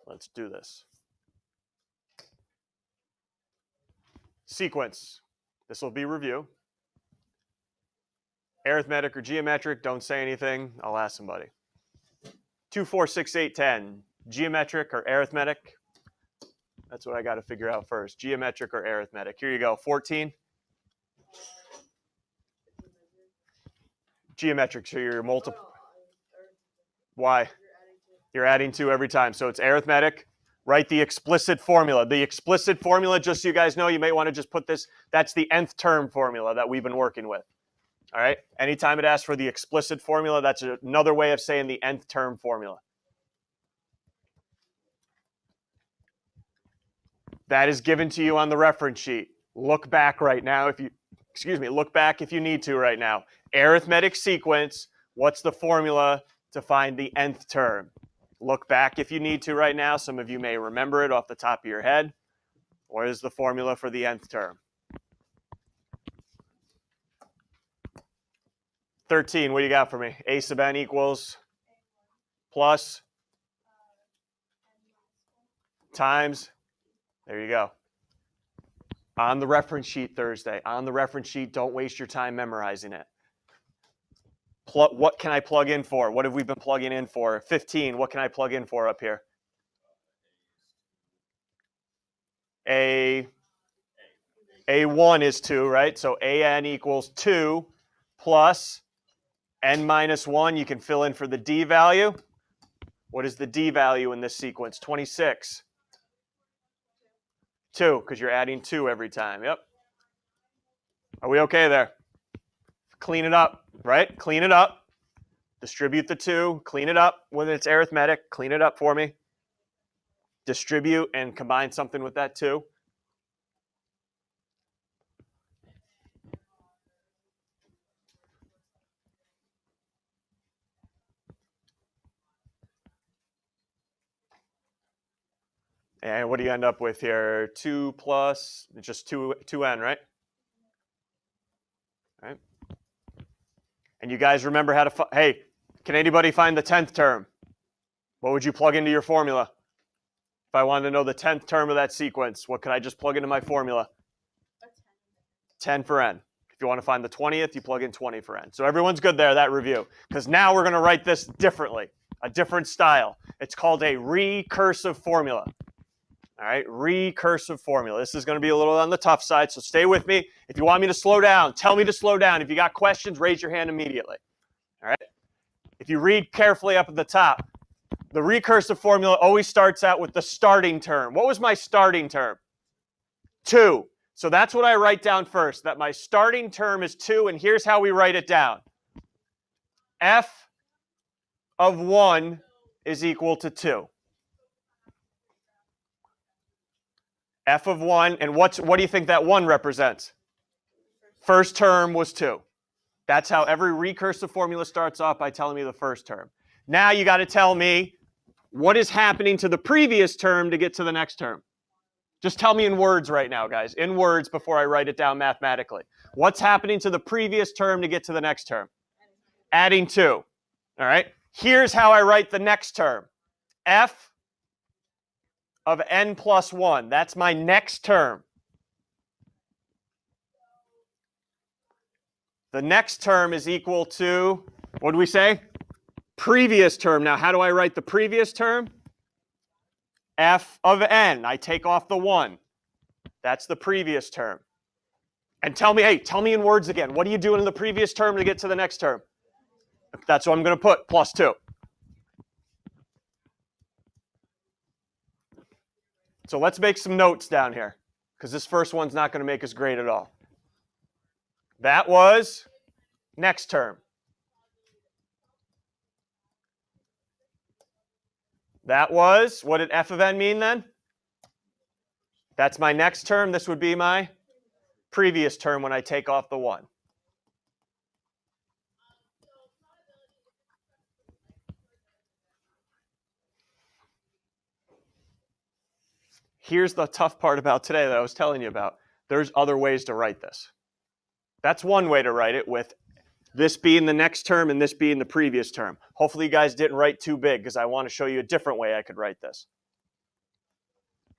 Let's do this. Sequence. This will be review. Arithmetic or geometric, don't say anything. I'll ask somebody. 2, 4, 6, 8, 10. Geometric or arithmetic? That's what I got to figure out first. Geometric or arithmetic? Here you go. 14. Geometric, so you're multiple. Why? You're adding 2 every time. So it's arithmetic. Write the explicit formula. The explicit formula, just so you guys know, you may want to just put this, that's the nth term formula that we've been working with. All right? Anytime it asks for the explicit formula, that's another way of saying the nth term formula. That is given to you on the reference sheet. Look back right now if you, look back if you need to right now. Arithmetic sequence, what's the formula to find the nth term? Look back if you need to right now. Some of you may remember it off the top of your head. What is the formula for the nth term? 13, what do you got for me? A sub n equals plus times. There you go. On the reference sheet Thursday. On the reference sheet, don't waste your time memorizing it. What can I plug in for? What have we been plugging in for? 15, what can I plug in for up here? A1 is 2, right? So AN equals 2 plus n minus 1. You can fill in for the D value. What is the D value in this sequence? 26. 2, because you're adding 2 every time. Yep. Are we okay there? Clean it up, right? Clean it up. Distribute the 2. Clean it up when it's arithmetic. Clean it up for me. Distribute and combine something with that 2. And what do you end up with here? 2 plus just 2n, right? All right. And you guys remember how to, hey, can anybody find the 10th term? What would you plug into your formula? If I wanted to know the 10th term of that sequence, what could I just plug into my formula? 10 for n. If you want to find the 20th, you plug in 20 for n. So everyone's good there, that review. Because now we're going to write this differently, a different style. It's called a recursive formula. All right, recursive formula. This is going to be a little on the tough side, so stay with me. If you want me to slow down, tell me to slow down. If you got questions, raise your hand immediately. All right? If you read carefully up at the top, the recursive formula always starts out with the starting term. What was my starting term? 2. So that's what I write down first, that my starting term is 2, and here's how we write it down. F of 1 is equal to 2. F of 1, and what do you think that 1 represents? First term was 2. That's how every recursive formula starts off, by telling me the first term. Now you got to tell me what is happening to the previous term to get to the next term. Just tell me in words right now, guys, in words before I write it down mathematically. What's happening to the previous term to get to the next term? Adding 2. All right? Here's how I write the next term. F of n plus 1. That's my next term. The next term is equal to, what do we say? Previous term. Now, how do I write the previous term? F of n. I take off the 1. That's the previous term. And tell me, hey, tell me in words again. What are you doing in the previous term to get to the next term? That's what I'm going to put, plus 2. So let's make some notes down here, because this first one's not going to make us great at all. That was next term. That was, what did f of n mean then? That's my next term. This would be my previous term when I take off the 1. Here's the tough part about today that I was telling you about. There's other ways to write this. That's one way to write it, with this being the next term and this being the previous term. Hopefully you guys didn't write too big, because I want to show you a different way I could write this.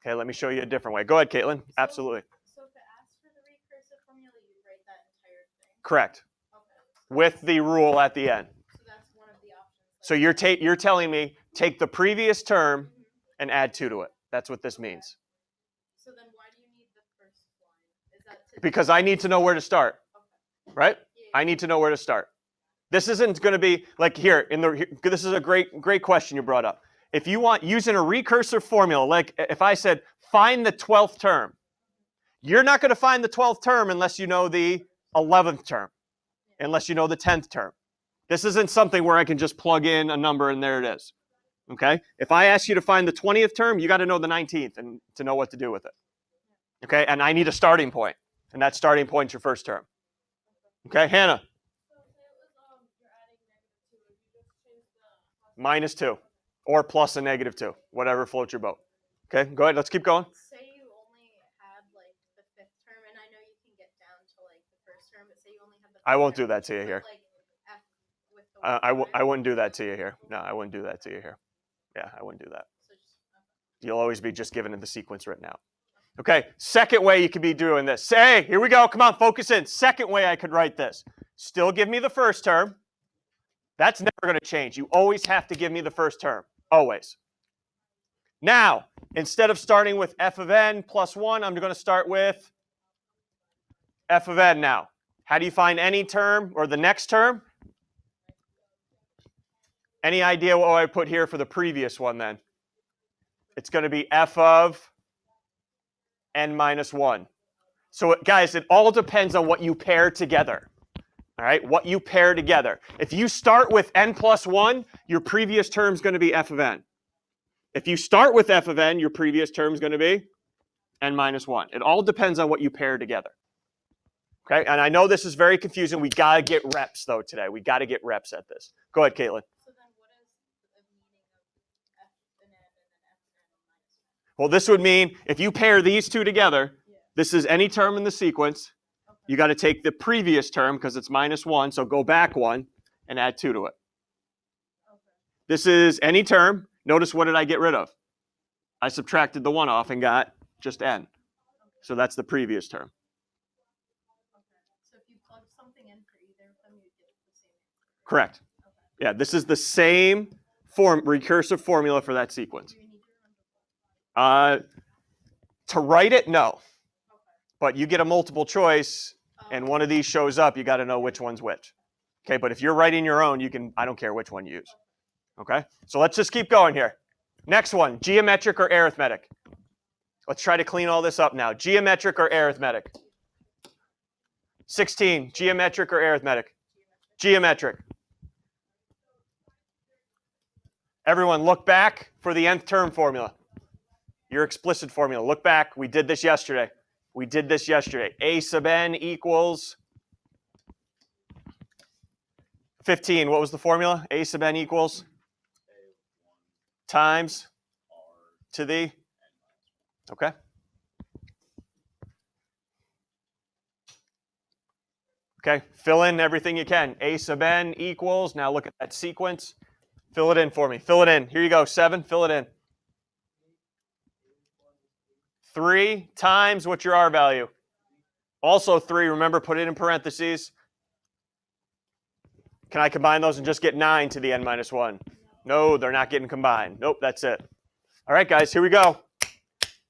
Okay, let me show you a different way. Go ahead, Caitlin. Absolutely. So if it asks for the recursive formula, you write that entire thing? Correct. Okay. With the rule at the end. So that's one of the options. So you're telling me take the previous term and add 2 to it. That's what this means. So then why do you need the first line? Is that because I need to know where to start. Okay. Right? Yeah. I need to know where to start. This isn't going to be like here this is a great question you brought up. If you want using a recursive formula, like if I said find the 12th term, you're not going to find the 12th term unless you know the 11th term, unless you know the 10th term. This isn't something where I can just plug in a number and there it is. Okay? If I ask you to find the 20th term, you got to know the 19th and to know what to do with it. Okay? And I need a starting point. And that starting point's your first term. Okay, Hannah? -2 or plus a -2, whatever floats your boat. Okay, go ahead. Let's keep going. Say you only had like the 5th term, and I know you can get down to like the first term, but say you only have the 5th I won't term, do that to you here. like F with the I wouldn't do that to you here. No, I wouldn't do that to you here. Yeah, I wouldn't do that. You'll always be just given the sequence written out. Okay, second way you could be doing this. Say, here we go. Come on, focus in. Second way I could write this. Still give me the first term. That's never going to change. You always have to give me the first term. Always. Now, instead of starting with f of n plus 1, I'm going to start with f of n now. How do you find any term or the next term? Any idea what I put here for the previous one then? It's going to be f of n minus 1. So guys, it all depends on what you pair together. All right, what you pair together. If you start with n plus 1, your previous term is going to be f of n. If you start with f of n, your previous term is going to be n minus 1. It all depends on what you pair together. Okay, and I know this is very confusing. We got to get reps, though, today. We got to get reps at this. Go ahead, Caitlin. So then what is the meaning of f and n and then f and n minus 1? Well, this would mean if you pair these two together, this is any term in the sequence. You got to take the previous term because it's -1, so go back 1 and add 2 to it. Okay. This is any term. Notice what did I get rid of? I subtracted the 1 off and got just n. Okay. So that's the previous term. Okay. So if you plug something in for either of them, you get the same answer. Correct. Okay. Yeah, this is the same recursive formula for that sequence. Do you need to remember? To write it, no. Okay. But you get a multiple choice, and one of these shows up, you got to know which one's which. Okay, but if you're writing your own, I don't care which one you use. Okay, so let's just keep going here. Next one, geometric or arithmetic. Let's try to clean all this up now. Geometric or arithmetic? 16, geometric or arithmetic? Geometric. Everyone, look back for the nth term formula. Your explicit formula. Look back. We did this yesterday. A sub n equals 15. What was the formula? A sub n equals times to the, okay. Okay, fill in everything you can. A sub n equals, now look at that sequence. Fill it in for me. Fill it in. Here you go, 7. Fill it in. 3 times, what's your R value? Also 3, remember, put it in parentheses. Can I combine those and just get 9 to the n minus 1? No, they're not getting combined. Nope, that's it. All right, guys, here we go.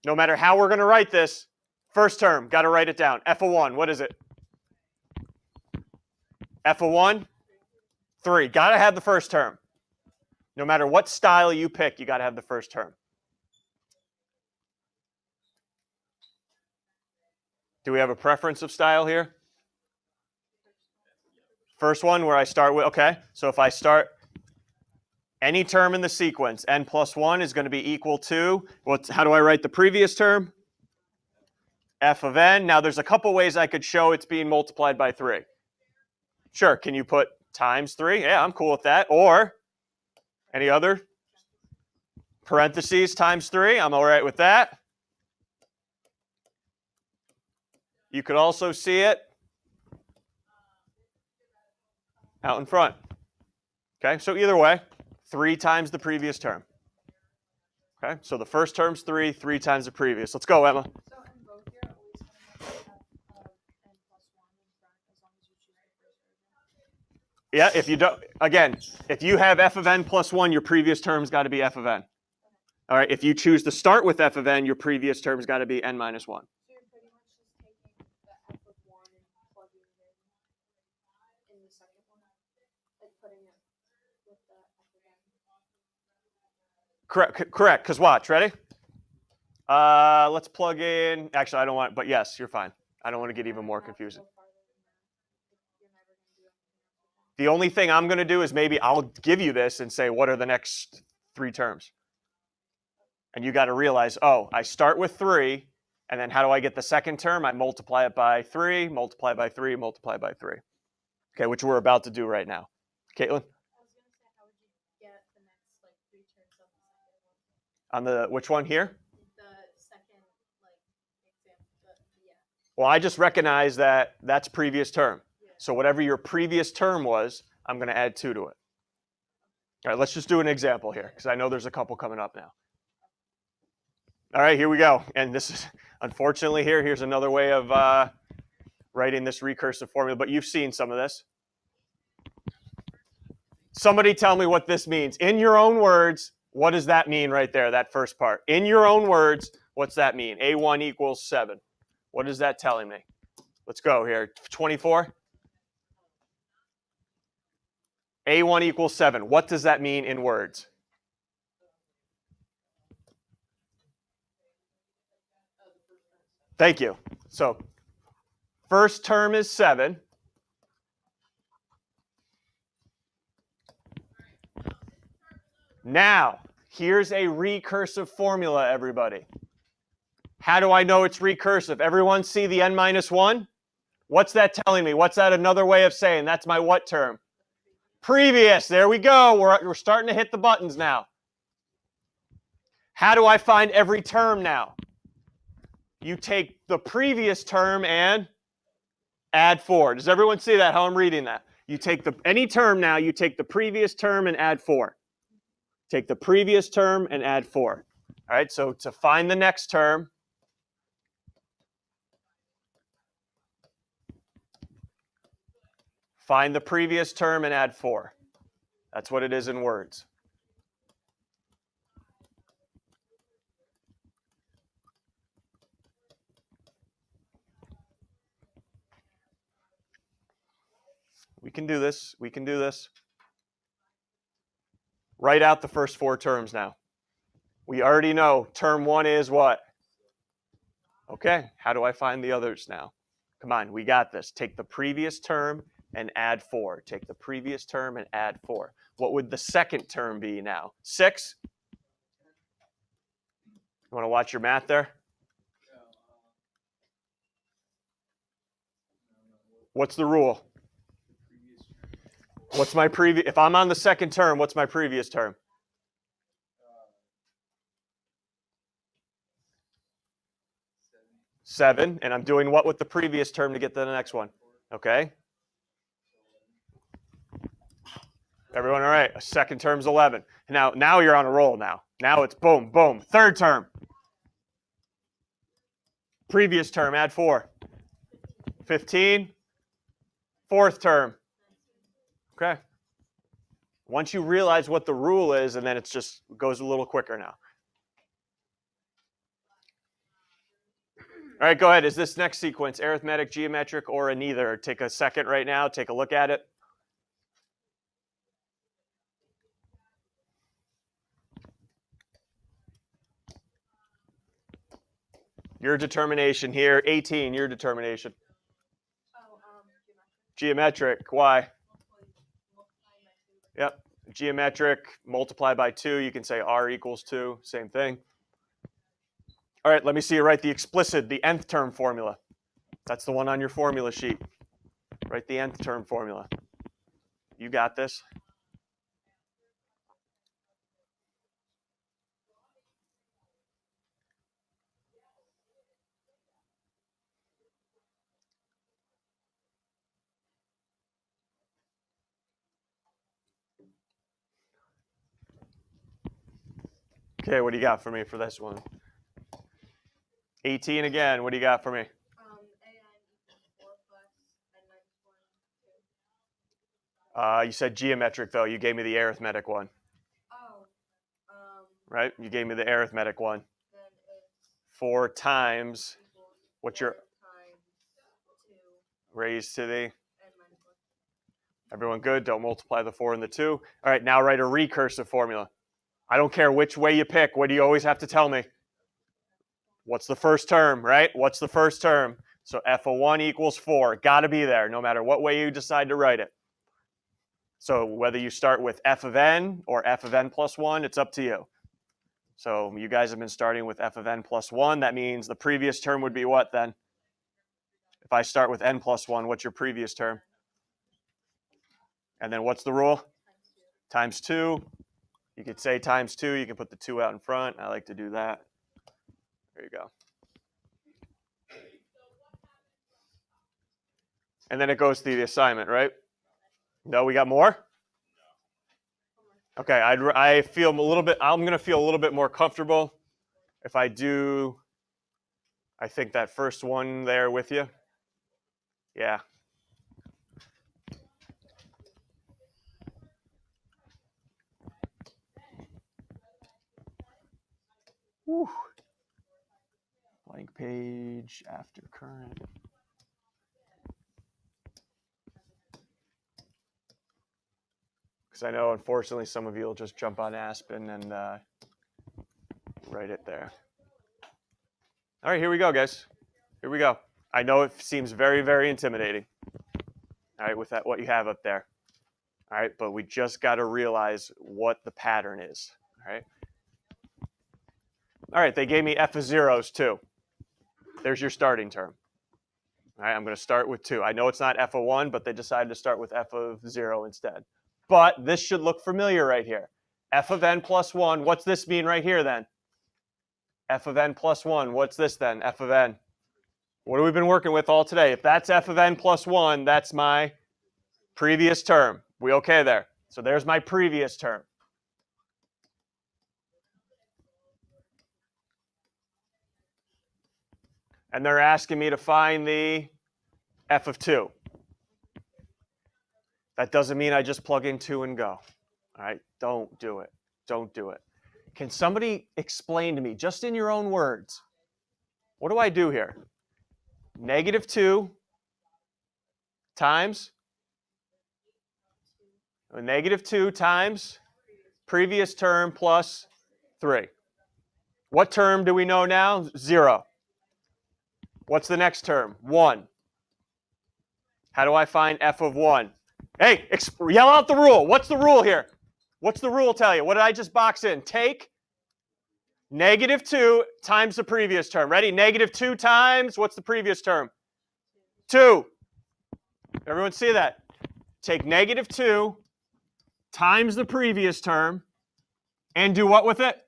No matter how we're going to write this, first term, got to write it down. F of 1, what is it? F of 1, 3. Got to have the first term. No matter what style you pick, you got to have the first term. Do we have a preference of style here? First one where I start with, okay. So if I start any term in the sequence, n plus 1 is going to be equal to, how do I write the previous term? F of n. Now there's a couple ways I could show it's being multiplied by 3. Sure, can you put times 3? Yeah, I'm cool with that. Or any other? Parentheses times 3, I'm all right with that. You could also see it out in front. Okay, so either way, 3 times the previous term. Okay, so the first term's 3, 3 times the previous. Let's go, Emma. So in both, you're always going to have n plus 1 in front as long as you choose the first term. Yeah, if you don't, again, if you have f of n plus 1, your previous term's got to be f of n. All right, if you choose to start with f of n, your previous term's got to be n minus 1. So you're pretty much just taking the f of 1 and plugging it in the second one, like putting it with the f of n. Correct, because watch, ready? Let's plug in, actually, I don't want, but yes, you're fine. I don't want to get even more confusing. The only thing I'm going to do is maybe I'll give you this and say, what are the next 3 terms? And you got to realize, oh, I start with 3, and then how do I get the second term? I multiply it by 3, multiply by 3, multiply by 3. Okay, which we're about to do right now. Caitlin? I was gonna say, how would you get the next like 3 terms on the second one? On the, which one here? The second like example, yeah. Well, I just recognize that that's previous term. So whatever your previous term was, I'm going to add 2 to it. All right, let's just do an example here, because I know there's a couple coming up now. All right, here we go. And this is, unfortunately, here's another way of writing this recursive formula, but you've seen some of this. Somebody tell me what this means. In your own words, what does that mean right there, that first part? In your own words, what's that mean? A1 equals 7. What is that telling me? Let's go here. 24. A1 equals 7. What does that mean in words? Thank you. So first term is 7. Now, here's a recursive formula, everybody. How do I know it's recursive? Everyone see the n minus 1? What's that telling me? What's that another way of saying? That's my what term? Previous. There we go. We're starting to hit the buttons now. How do I find every term now? You take the previous term and add 4. Does everyone see that, how I'm reading that? You take any term now, you take the previous term and add 4. Take the previous term and add 4. All right, so to find the next term, find the previous term and add 4. That's what it is in words. We can do this. We can do this. Write out the first 4 terms now. We already know term 1 is what? Okay, how do I find the others now? Come on, we got this. Take the previous term and add 4. Take the previous term and add 4. What would the second term be now? 6? You want to watch your math there? What's the rule? What's my previous? If I'm on the second term, what's my previous term? 7. And I'm doing what with the previous term to get to the next one? Okay. Everyone all right? A second term's 11. Now you're on a roll now. Now it's boom, boom. Third term. Previous term, add 4. 15. Fourth term. Okay. Once you realize what the rule is, and then it just goes a little quicker now. All right, go ahead. Is this next sequence arithmetic, geometric, or a neither? Take a second right now. Take a look at it. Your determination here. 18, your determination. Geometric. Why? Yep. Geometric, multiply by 2. You can say r equals 2. Same thing. All right, let me see you write the explicit, the nth term formula. That's the one on your formula sheet. Write the nth term formula. You got this. Okay, what do you got for me for this one? 18 again. What do you got for me? A equals 4 plus n minus 1, 2. You said geometric, though. You gave me the arithmetic one, Oh. right? You gave me the arithmetic one. Then it's 4 times, equals what's 4 your times 2 raised to the? n minus 1. Everyone good? Don't multiply the 4 and the 2. All right, now write a recursive formula. I don't care which way you pick. What do you always have to tell me? What's the first term, right? What's the first term? So f of 1 equals 4. Got to be there, no matter what way you decide to write it. So whether you start with f of n or f of n plus 1, it's up to you. So you guys have been starting with f of n plus 1. That means the previous term would be what then? If I start with n plus 1, what's your previous term? And then what's the rule? Times 2. You could say times 2. You can put the 2 out in front. I like to do that. There you go. And then it goes through the assignment, right? No, we got more? Okay, I feel a little bit, I'm going to feel a little bit more comfortable if I do, I think that first one there with you. Yeah. Whew. Blank page after current. Because I know, unfortunately, some of you will just jump on Aspen and write it there. All right, here we go, guys. Here we go. I know it seems very, very intimidating. All right, with that, what you have up there. All right, but we just got to realize what the pattern is. All right. All right, they gave me f of zeros too. There's your starting term. All right, I'm going to start with 2. I know it's not f of 1, but they decided to start with f of 0 instead. But this should look familiar right here. F of n plus 1, what's this mean right here then? F of n plus 1, what's this then? F of n. What have we been working with all today? If that's f of n plus 1, that's my previous term. We okay there? So there's my previous term. And they're asking me to find the f of 2. That doesn't mean I just plug in 2 and go. All right, don't do it. Don't do it. Can somebody explain to me, just in your own words, what do I do here? Negative 2 times, negative 2 times previous term plus 3. What term do we know now? 0. What's the next term? 1. How do I find f of 1? Hey, yell out the rule. What's the rule here? What's the rule tell you? What did I just box in? Take negative 2 times the previous term. Ready? Negative 2 times, what's the previous term? 2. Everyone see that? Take negative 2 times the previous term and do what with it?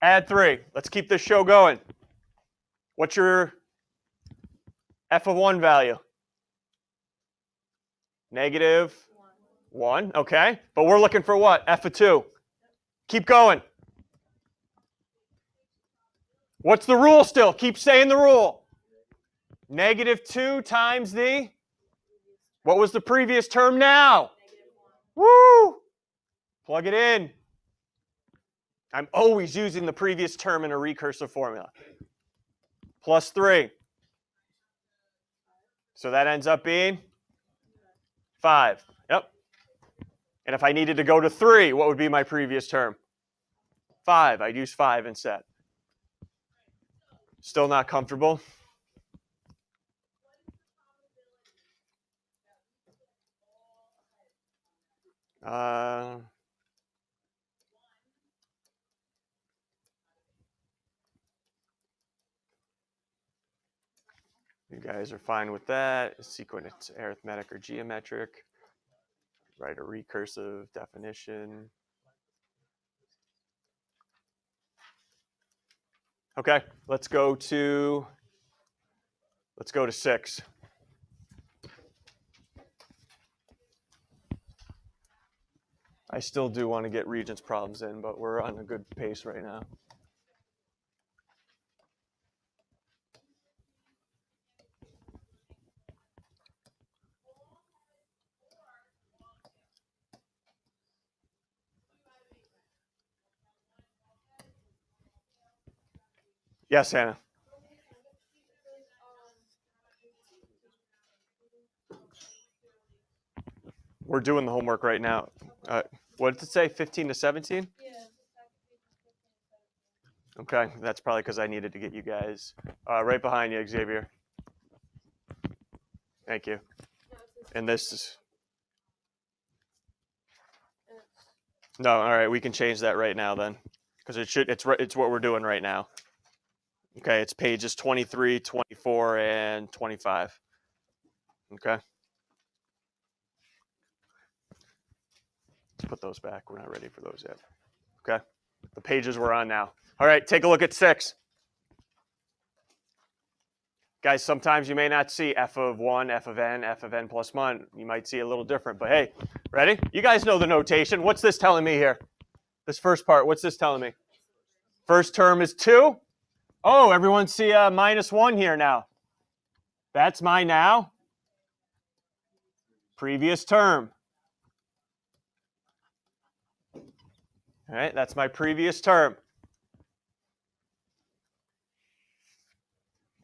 Add 3. Let's keep this show going. What's your f of 1 value? Negative 1. Okay. But we're looking for what? F of 2. Keep going. What's the rule still? Keep saying the rule. Negative 2 times the, what was the previous term now? Woo! Plug it in. I'm always using the previous term in a recursive formula. Plus 3. So that ends up being 5. Yep. And if I needed to go to 3, what would be my previous term? 5. I'd use 5 instead. Still not comfortable? You guys are fine with that. Sequence arithmetic or geometric. Write a recursive definition. Okay, let's go to 6. I still do want to get Regents problems in, but we're on a good pace right now. Yes, Hannah. We're doing the homework right now. What did it say, 15 to 17? Yeah. Okay, that's probably because I needed to get you guys right behind you, Xavier. Thank you. And this is... No, all right, we can change that right now then, because it's what we're doing right now. Okay, it's pages 23, 24, and 25. Okay. Let's put those back. We're not ready for those yet. Okay. The pages we're on now. All right, take a look at 6. Guys, sometimes you may not see f of 1, f of n plus 1. You might see a little different, but hey, ready? You guys know the notation. What's this telling me here? This first part, what's this telling me? First term is 2. Oh, everyone see a minus 1 here now. That's my now previous term. All right, that's my previous term.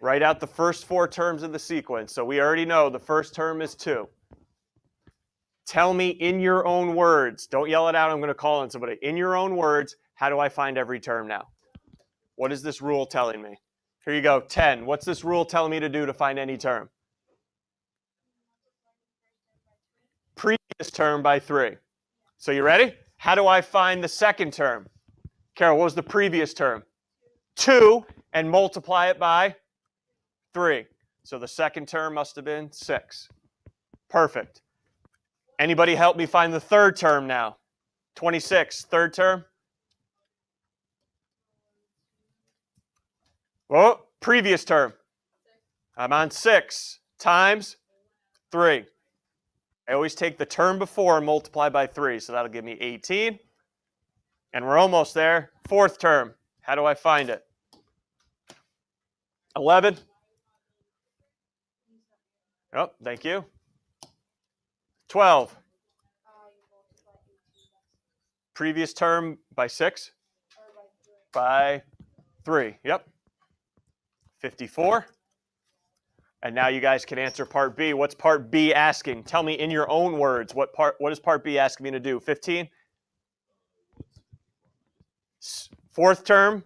Write out the first 4 terms of the sequence. So we already know the first term is 2. Tell me in your own words. Don't yell it out. I'm going to call on somebody. In your own words, how do I find every term now? What is this rule telling me? Here you go, 10. What's this rule telling me to do to find any term? Previous term by 3. So you ready? How do I find the second term? Carol, what was the previous term? 2, and multiply it by 3. So the second term must have been 6. Perfect. Anybody help me find the third term now? 26, third term? Oh, previous term. I'm on 6 times 3. I always take the term before and multiply by 3, so that'll give me 18. And we're almost there. Fourth term. How do I find it? 11. Oh, thank you. 12. Previous term by 6? By 3. Yep. 54. And now you guys can answer part B. What's part B asking? Tell me in your own words. What is part B asking me to do? 15? Fourth term?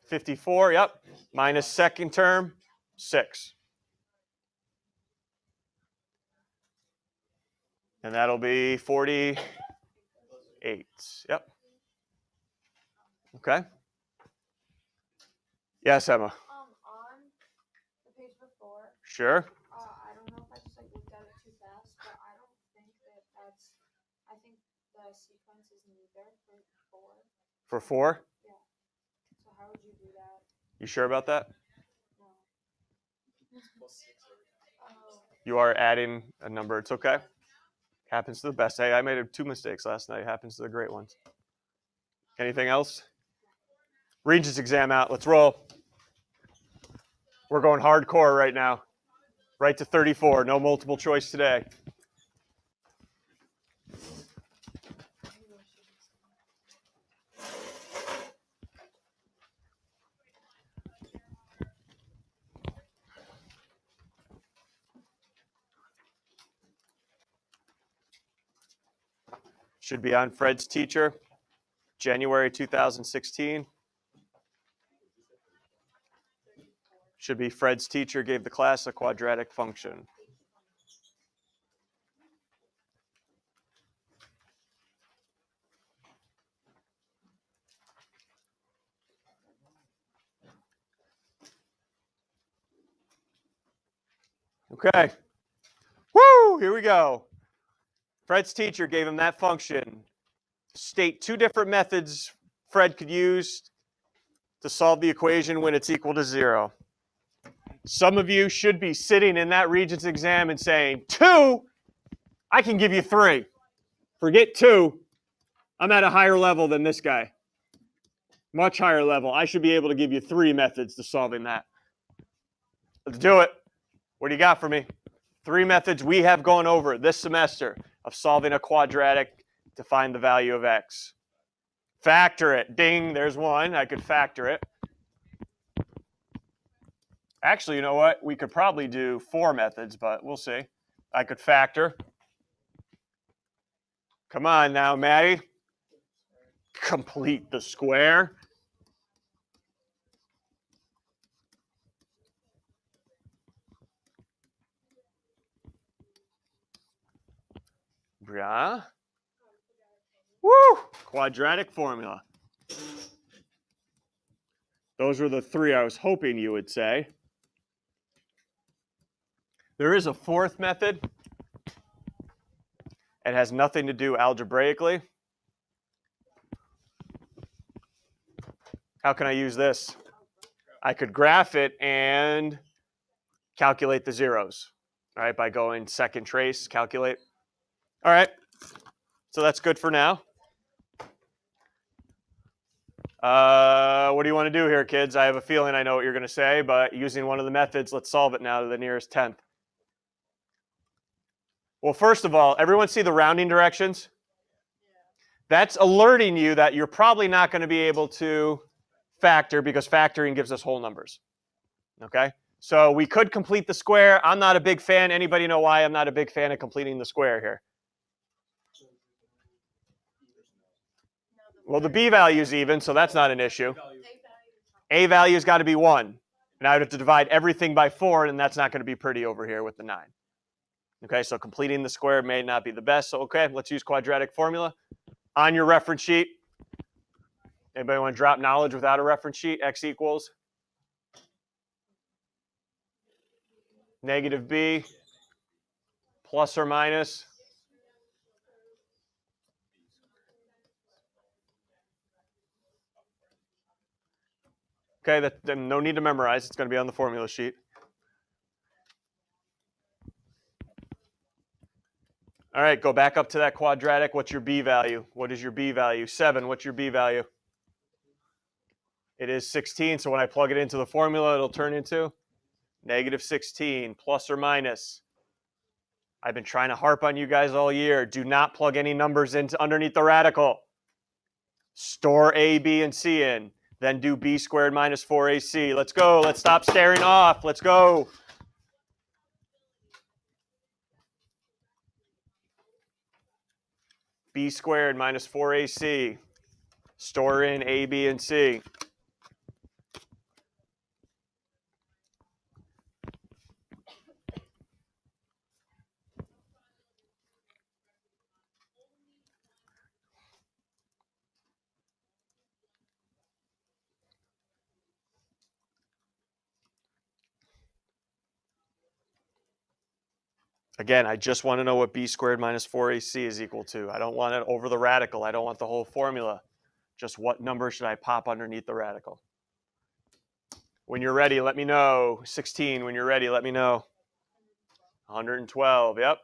54. Yep. Minus second term? 6. And that'll be 48. Yep. Okay. Yes, Emma. On the page before, Sure. I don't know if I just looked at it too fast, but I don't think that's. I think the sequence is neither for 4. For 4? Yeah. So how would you do that? You sure about that? No. You are adding a number. It's okay. Happens to the best. Hey, I made 2 mistakes last night. Happens to the great ones. Anything else? Regents exam out. Let's roll. We're going hardcore right now. Right to 34. No multiple choice today. Should be on Fred's teacher, January 2016. Should be Fred's teacher gave the class a quadratic function. Okay. Woo! Here we go. Fred's teacher gave him that function. State 2 different methods Fred could use to solve the equation when it's equal to 0. Some of you should be sitting in that Regents exam and saying, 2? I can give you 3. Forget 2. I'm at a higher level than this guy. Much higher level. I should be able to give you 3 methods to solving that. Let's do it. What do you got for me? 3 methods we have gone over this semester of solving a quadratic to find the value of x. Factor it. Ding, there's one. I could factor it. Actually, you know what? We could probably do 4 methods, but we'll see. I could factor. Come on now, Maddie. Complete the square. Yeah. Woo! Quadratic formula. Those were the 3 I was hoping you would say. There is a 4th method. It has nothing to do algebraically. How can I use this? I could graph it and calculate the zeros, all right, by going second trace, calculate. All right, so that's good for now. What do you want to do here, kids? I have a feeling I know what you're going to say, but using one of the methods, let's solve it now to the nearest 10th. Well, first of all, everyone see the rounding directions? That's alerting you that you're probably not going to be able to factor because factoring gives us whole numbers. Okay? So we could complete the square. I'm not a big fan. Anybody know why I'm not a big fan of completing the square here? Well, the b value is even, so that's not an issue. A value's got to be 1. And I would have to divide everything by 4, and that's not going to be pretty over here with the 9. Okay, so completing the square may not be the best. So, okay, let's use quadratic formula. On your reference sheet, anybody want to drop knowledge without a reference sheet? X equals negative b plus or minus okay, then no need to memorize. It's going to be on the formula sheet. All right, go back up to that quadratic. What's your b value? What is your b value? 7. What's your b value? It is 16. So when I plug it into the formula, it'll turn into negative 16 plus or minus. I've been trying to harp on you guys all year. Do not plug any numbers into underneath the radical. Store a, b, and c in. Then do b squared minus 4ac. Let's go. Let's stop staring off. Let's go. B squared minus 4ac. Store in a, b, and c. Again, I just want to know what b squared minus 4ac is equal to. I don't want it over the radical. I don't want the whole formula. Just what number should I pop underneath the radical? When you're ready, let me know. 16, when you're ready, let me know. 112, yep.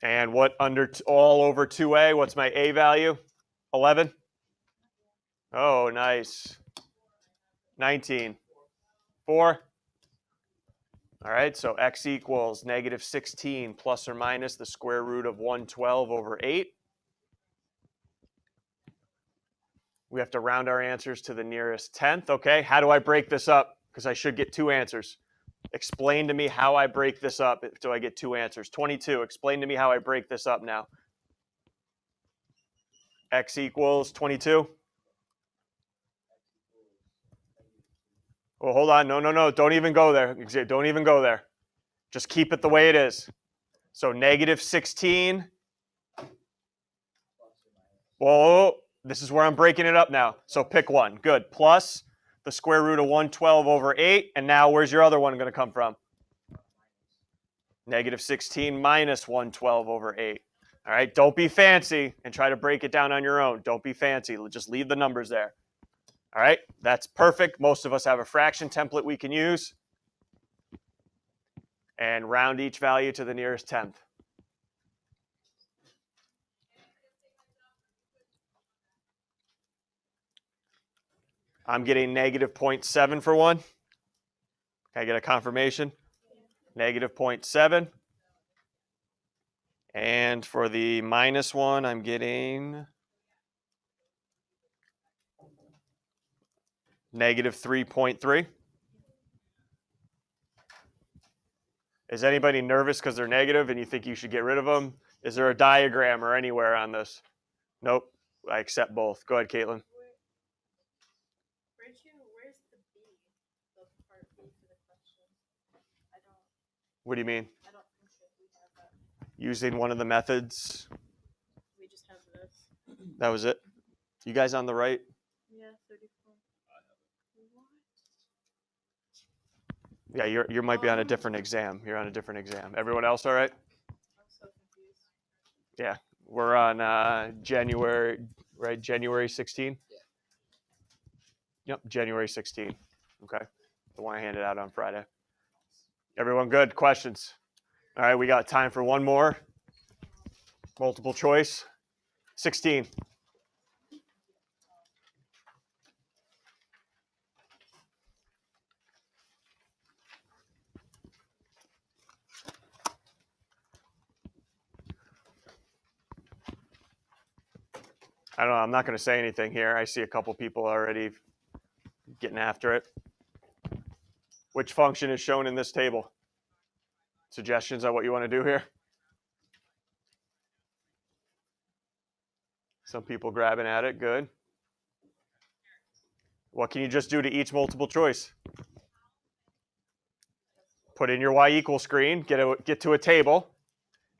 And what under all over 2a? What's my a value? 11? Oh, nice. 19. 4? All right, so x equals negative 16 plus or minus the square root of 112 over 8. We have to round our answers to the nearest 10th. Okay, how do I break this up? Because I should get 2 answers. Explain to me how I break this up so I get 2 answers. 22, explain to me how I break this up now. X equals 22. Oh, hold on. No. Don't even go there. Don't even go there. Just keep it the way it is. So negative 16. Whoa, this is where I'm breaking it up now. So pick one. Good. Plus the square root of 112 over 8. And now where's your other one going to come from? Negative 16 minus 112 over 8. All right, don't be fancy and try to break it down on your own. Don't be fancy. Just leave the numbers there. All right, that's perfect. Most of us have a fraction template we can use. And round each value to the nearest 10th. I'm getting negative 0.7 for one. Can I get a confirmation? Negative 0.7. And for the minus one, I'm getting negative 3.3. Is anybody nervous because they're negative and you think you should get rid of them? Is there a diagram or anywhere on this? Nope. I accept both. Go ahead, Caitlin. Where's the B? The part B for the question. What do you mean? I don't think that we have that. Using one of the methods. We just have this. That was it. You guys on the right? Yeah, 34. What? Yeah, you might be on a different exam. You're on a different exam. Everyone else all right? I'm so confused. Yeah. We're on January, right? January 16? Yeah. Yep, January 16. Okay. The one I handed out on Friday. Everyone good? Questions? All right, we got time for one more. Multiple choice. 16. I don't know. I'm not going to say anything here. I see a couple people already getting after it. Which function is shown in this table? Suggestions on what you want to do here? Some people grabbing at it. Good. What can you just do to each multiple choice? Put in your y equals screen, get to a table,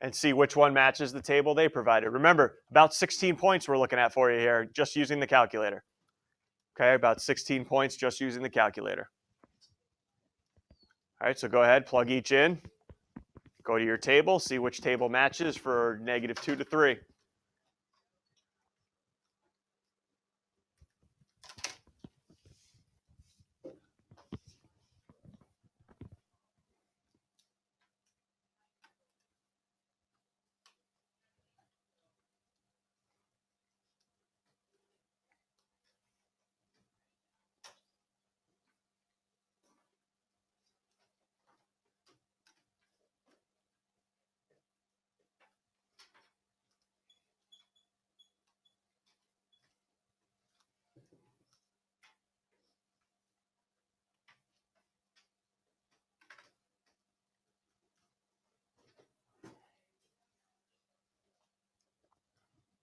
and see which one matches the table they provided. Remember, about 16 points we're looking at for you here, just using the calculator. Okay, about 16 points just using the calculator. All right, so go ahead, plug each in. Go to your table, see which table matches for negative 2 to 3.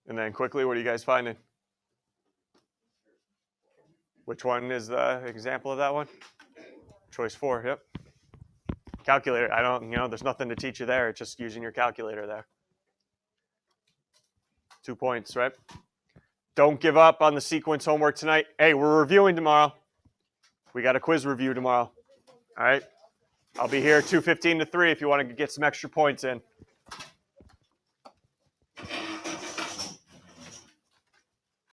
And then quickly, what are you guys finding? Which one is the example of that one? Choice 4, yep. Calculator, there's nothing to teach you there. It's just using your calculator there. 2 points, right? Don't give up on the sequence homework tonight. Hey, we're reviewing tomorrow. We got a quiz review tomorrow. All right? I'll be here 2:15 to 3 if you want to get some extra points in.